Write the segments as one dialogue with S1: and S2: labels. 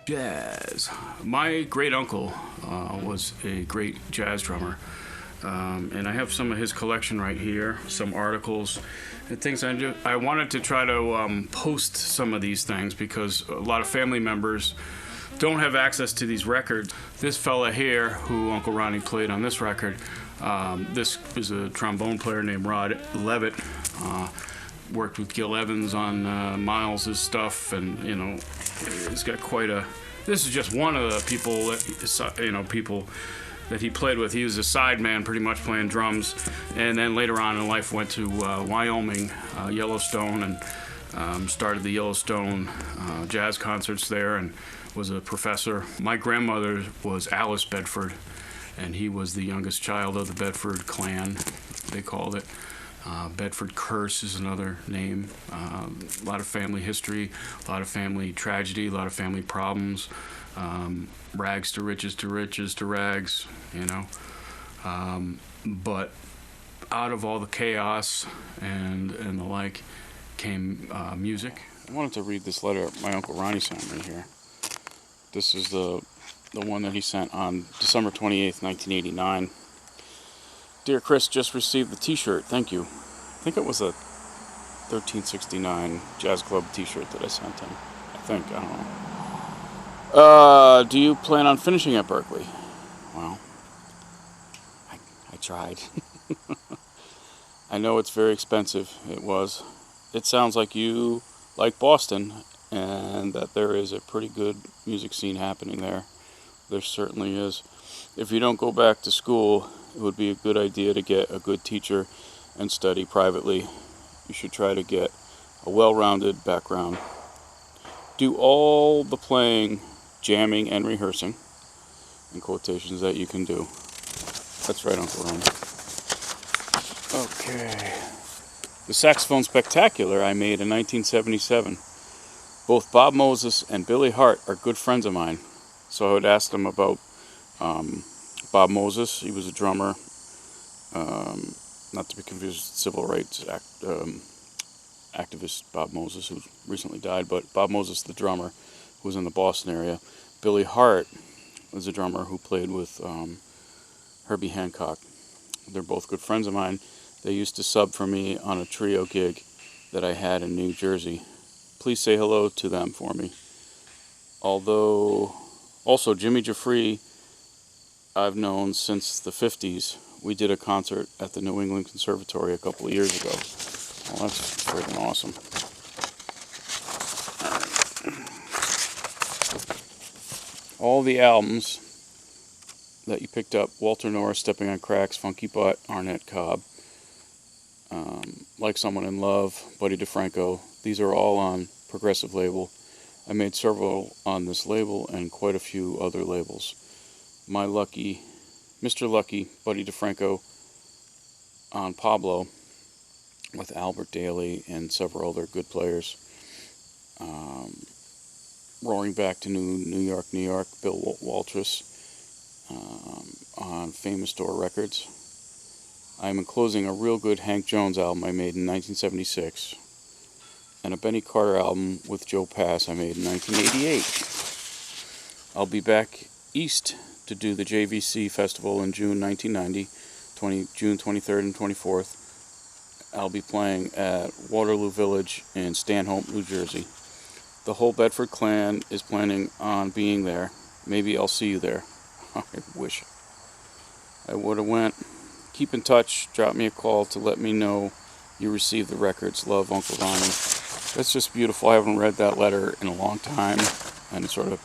S1: Jazz. My great uncle was a great jazz drummer, and I have some of his collection right here, some articles and things. I wanted to try to post some of these things because a lot of family members don't have access to these records. This fella here, who Uncle Ronnie played on this record, this is a trombone player named Rod Levitt. Worked with Gil Evans on Miles' stuff, and he's got quite a. This is just one of the people that people that he played with. He was a sideman, pretty much playing drums, and then later on in life went to Wyoming, Yellowstone, and started the Yellowstone jazz concerts there, and was a professor. My grandmother was Alice Bedford, and he was the youngest child of the Bedford clan, they called it. Bedford Curse is another name. A lot of family history, a lot of family tragedy, a lot of family problems. Rags to riches to riches to rags, but out of all the chaos and the like came music. I wanted to read this letter my Uncle Ronnie sent me here. This is the one that he sent on December 28th, 1989. Dear Chris, just received the t-shirt. Thank you. I think it was a 1369 Jazz Club t-shirt that I sent him. I don't know. Do you plan on finishing at Berkeley? Well, I tried. I know it's very expensive. It was. It sounds like you like Boston and that there is a pretty good music scene happening there. There certainly is. If you don't go back to school, it would be a good idea to get a good teacher and study privately. You should try to get a well-rounded background. Do all the playing, jamming, and rehearsing, in quotations, that you can do. That's right, Uncle Ron. Okay. The saxophone spectacular I made in 1977. Both Bob Moses and Billy Hart are good friends of mine. So I would ask them about Bob Moses. He was a drummer, not to be confused with civil rights activist Bob Moses, who recently died, but Bob Moses, the drummer, who was in the Boston area. Billy Hart was a drummer who played with Herbie Hancock. They're both good friends of mine. They used to sub for me on a trio gig that I had in New Jersey. Please say hello to them for me. Also, Jimmy Jeffrey, I've known since the 50s. We did a concert at the New England Conservatory a couple of years ago. Well, that's freaking awesome. All the albums that you picked up, Walter Norris, Stepping on Cracks, Funky Butt, Arnett Cobb, Like Someone in Love, Buddy DeFranco, these are all on Progressive label. I made several on this label and quite a few other labels. Mr. Lucky, Buddy DeFranco on Pablo with Albert Daly and several other good players. Roaring Back to New York, New York, Bill Waltris on Famous Store Records. I'm enclosing a real good Hank Jones album I made in 1976 and a Benny Carter album with Joe Pass I made in 1988. I'll be back east to do the JVC Festival in June 1990, June 23rd and 24th. I'll be playing at Waterloo Village in Stanhope, New Jersey. The whole Bedford clan is planning on being there. Maybe I'll see you there. I wish I would have went. Keep in touch. Drop me a call to let me know you received the records. Love, Uncle Ronnie. That's just beautiful. I haven't read that letter in a long time, and it sort of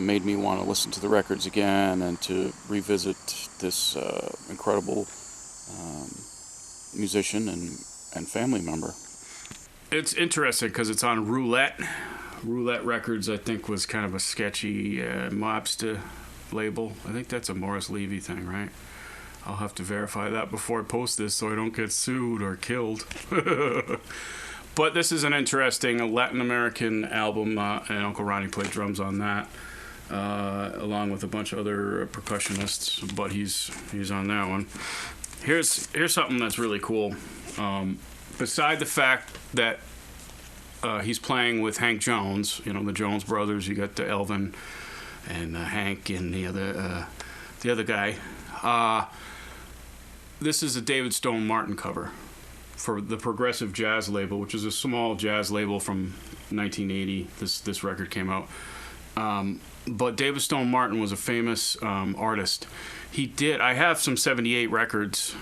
S1: made me want to listen to the records again and to revisit this incredible musician and family member. It's interesting because it's on Roulette. Roulette Records, I think, was kind of a sketchy mobster label. I think that's a Morris Levy thing, right? I'll have to verify that before I post this so I don't get sued or killed. But this is an interesting Latin American album, and Uncle Ronnie played drums on that, along with a bunch of other percussionists. But he's on that one. Here's something that's really cool. Beside the fact that he's playing with Hank Jones, the Jones brothers. You got the Elvin and Hank and the other guy. This is a David Stone Martin cover for the Progressive Jazz label, which is a small jazz label from 1980. This record came out. But David Stone Martin was a famous artist. I have some 78 records,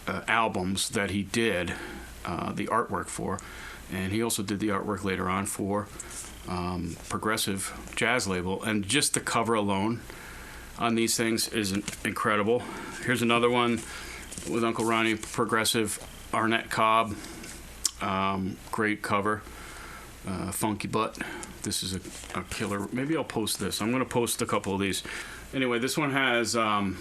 S1: albums that he did the artwork for. And he also did the artwork later on for Progressive Jazz label. And just the cover alone on these things is incredible. Here's another one with Uncle Ronnie, Progressive, Arnett Cobb. Great cover. Funky Butt. This is a killer. Maybe I'll post this. I'm going to post a couple of these. Anyway, this one has some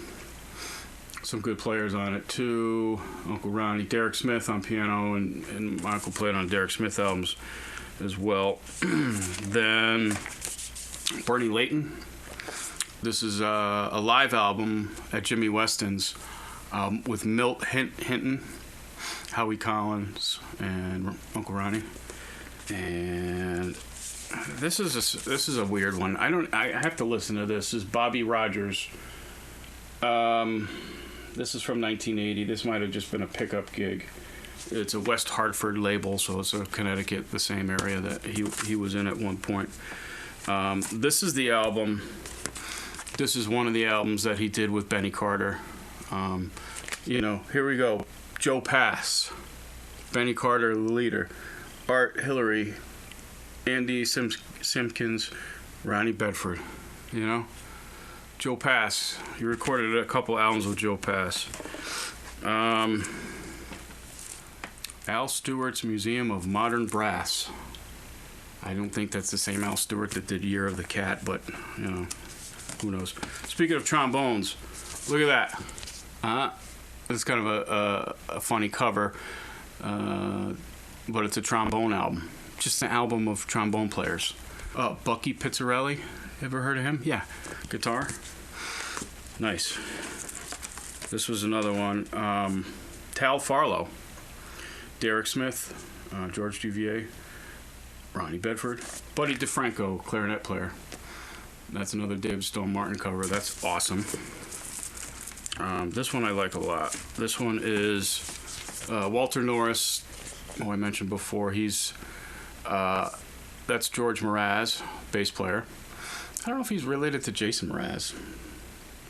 S1: good players on it too. Uncle Ronnie, Derek Smith on piano, and my uncle played on Derek Smith albums as well. Then Bernie Layton. This is a live album at Jimmy Weston's with Milt Hinton, Howie Collins, and Uncle Ronnie. And this is a weird one. I have to listen to this. This is Bobby Rogers. This is from 1980. This might have just been a pickup gig. It's a West Hartford label, so it's a Connecticut, the same area that he was in at one point. This is the album. This is one of the albums that he did with Benny Carter. Here we go. Joe Pass, Benny Carter, the leader, Art Hillary, Andy Simpkins, Ronnie Bedford. Joe Pass. He recorded a couple albums with Joe Pass. Al Stewart's Museum of Modern Brass. I don't think that's the same Al Stewart that did Year of the Cat, but, who knows. Speaking of trombones, look at that. It's kind of a funny cover, but it's a trombone album. Just an album of trombone players. Bucky Pizzarelli. Ever heard of him? Yeah. Guitar. Nice. This was another one. Tal Farlow. Derek Smith. George Duvier. Ronnie Bedford. Buddy DeFranco, clarinet player. That's another David Stone Martin cover. That's awesome. This one I like a lot. This one is Walter Norris, who I mentioned before. That's George Mraz, bass player. I don't know if he's related to Jason Mraz.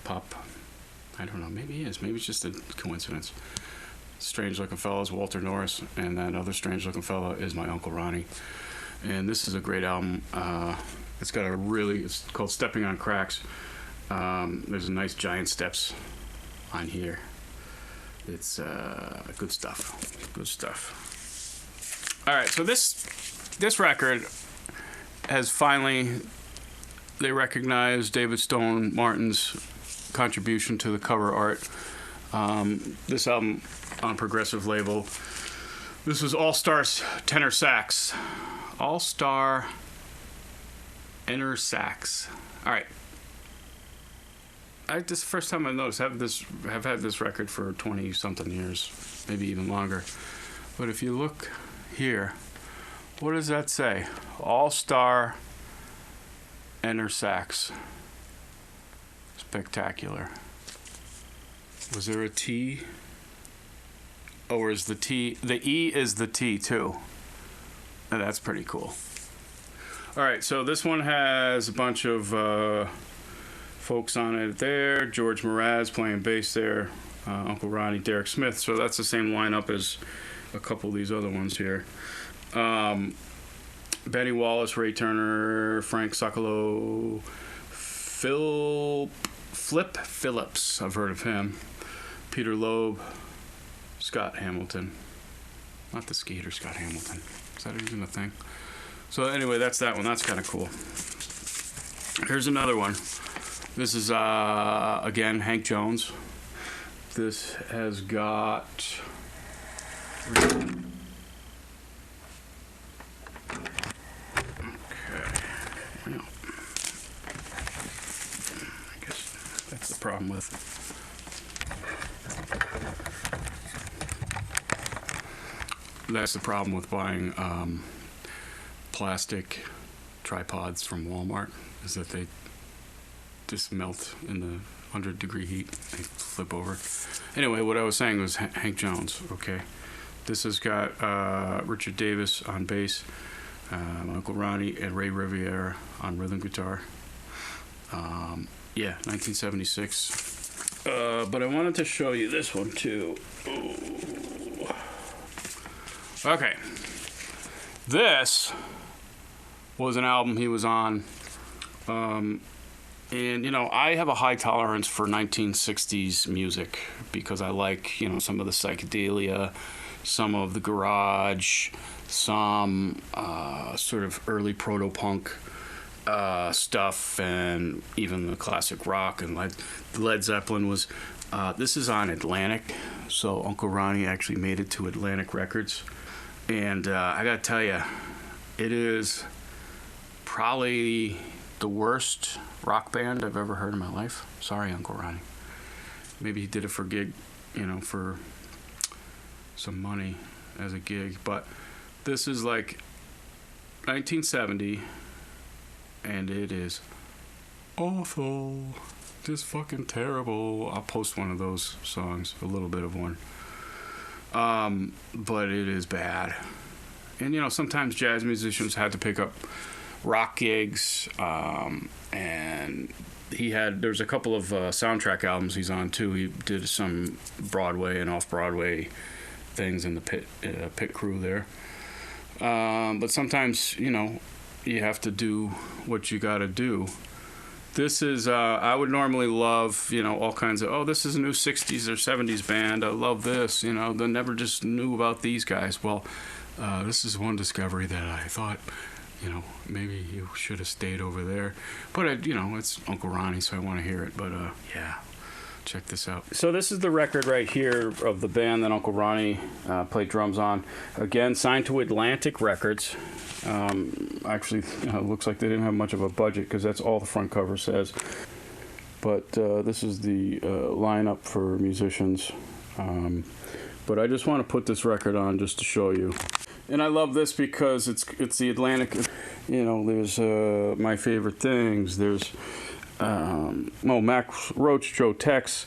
S1: Pop. I don't know. Maybe he is. Maybe it's just a coincidence. Strange Looking Fellow is Walter Norris, and that other Strange Looking Fellow is my Uncle Ronnie. And this is a great album. It's called Stepping on Cracks. There's a nice giant steps on here. It's good stuff. Good stuff. All right, so this record has finally, they recognize David Stone Martin's contribution to the cover art. This album on Progressive label. This was All-Star Tenor Sax. All-Star Tenor Sax. All right. This is the first time I've noticed. I've had this record for 20-something years, maybe even longer. But if you look here, what does that say? All-Star Tenor Sax. Spectacular. Was there a T? Or is the T... The E is the T, too. And that's pretty cool. All right, so this one has a bunch of folks on it there. George Mraz playing bass there. Uncle Ronnie, Derek Smith. So that's the same lineup as a couple of these other ones here. Benny Wallace, Ray Turner, Frank Socolow, Flip Phillips. I've heard of him. Peter Loeb, Scott Hamilton. Not the skater Scott Hamilton. Is that even a thing? So anyway, that's that one. That's kind of cool. Here's another one. This is, again, Hank Jones. This has got... problem with. That's the problem with buying plastic tripods from Walmart, is that they just melt in the 100-degree heat. They flip over. Anyway, what I was saying was Hank Jones, okay? This has got Richard Davis on bass, Uncle Ronnie, and Ray Riviera on rhythm guitar. Yeah, 1976. But I wanted to show you this one, too. Ooh. Okay. This was an album he was on. And, you know, I have a high tolerance for 1960s music because I like, you know, some of the psychedelia, some of the garage, some sort of early proto-punk stuff, and even the classic rock. And Led Zeppelin was... this is on Atlantic, so Uncle Ronnie actually made it to Atlantic Records. And I gotta tell you, it is probably the worst rock band I've ever heard in my life. Sorry, Uncle Ronnie. Maybe he did it for gig, you know, for some money as a gig. But this is like 1970, and it is awful. Just fucking terrible. I'll post one of those songs, a little bit of one. But it is bad. And, you know, sometimes jazz musicians had to pick up rock gigs, and there's a couple of soundtrack albums he's on too. He did some Broadway and off-Broadway things in the pit crew there. But sometimes, you know, you have to do what you gotta do. This is, I would normally love, you know, all kinds of, oh, this is a new 60s or 70s band. I love this, you know, they never just knew about these guys. Well, this is one discovery that I thought, you know, maybe you should have stayed over there. But, you know, it's Uncle Ronnie, so I want to hear it. But, yeah, check this out. So this is the record right here of the band that Uncle Ronnie played drums on. Again, signed to Atlantic Records. Actually, looks like they didn't have much of a budget because that's all the front cover says. But this is the lineup for musicians. But I just want to put this record on just to show you. And I love this because it's the Atlantic. You know, there's My Favorite Things. There's Max Roach, Joe Tex.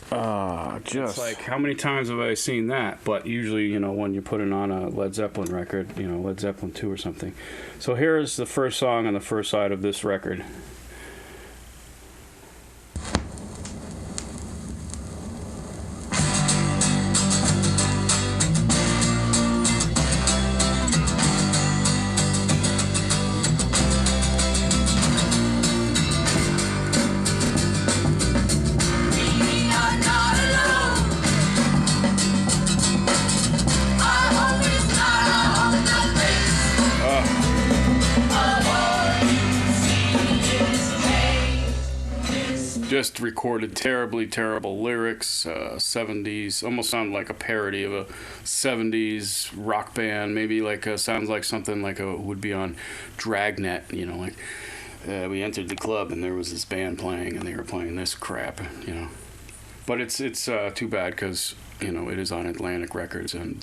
S1: Just like, how many times have I seen that? But usually, you know, when you put it on a Led Zeppelin record, you know, Led Zeppelin 2 or something. So here's the first song on the first side of this record. Just recorded terrible lyrics, 70s, almost sounded like a parody of a 70s rock band, maybe like sounds like something like would be on Dragnet, you know, like we entered the club and there was this band playing and they were playing this crap, you know. But it's too bad because, you know, it is on Atlantic Records, and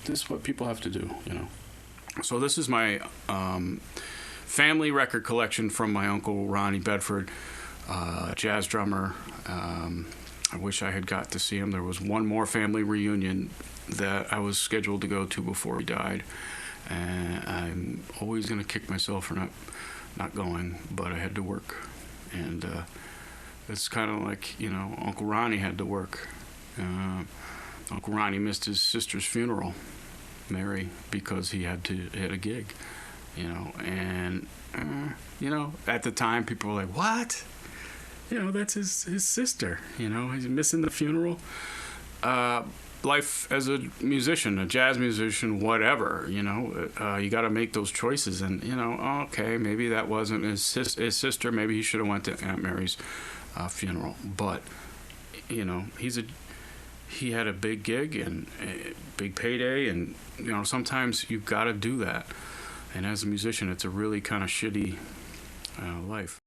S1: this is what people have to do, you know. So this is my family record collection from my uncle Ronnie Bedford, jazz drummer. I wish I had got to see him. There was one more family reunion that I was scheduled to go to before he died, and I'm always going to kick myself for not going, but I had to work. And it's kind of like, you know, Uncle Ronnie had to work. Uncle Ronnie missed his sister's funeral, Mary, because he had a gig, you know. And you know, at the time people were like, what? You know, that's his sister, you know, he's missing the funeral. Life as a musician, a jazz musician, whatever, you know, you got to make those choices. And, you know, okay, maybe that wasn't his sister. Maybe he should have went to Aunt Mary's funeral. But, you know, he had a big gig and a big payday. And, you know, sometimes you've got to do that. And as a musician, it's a really kind of shitty life.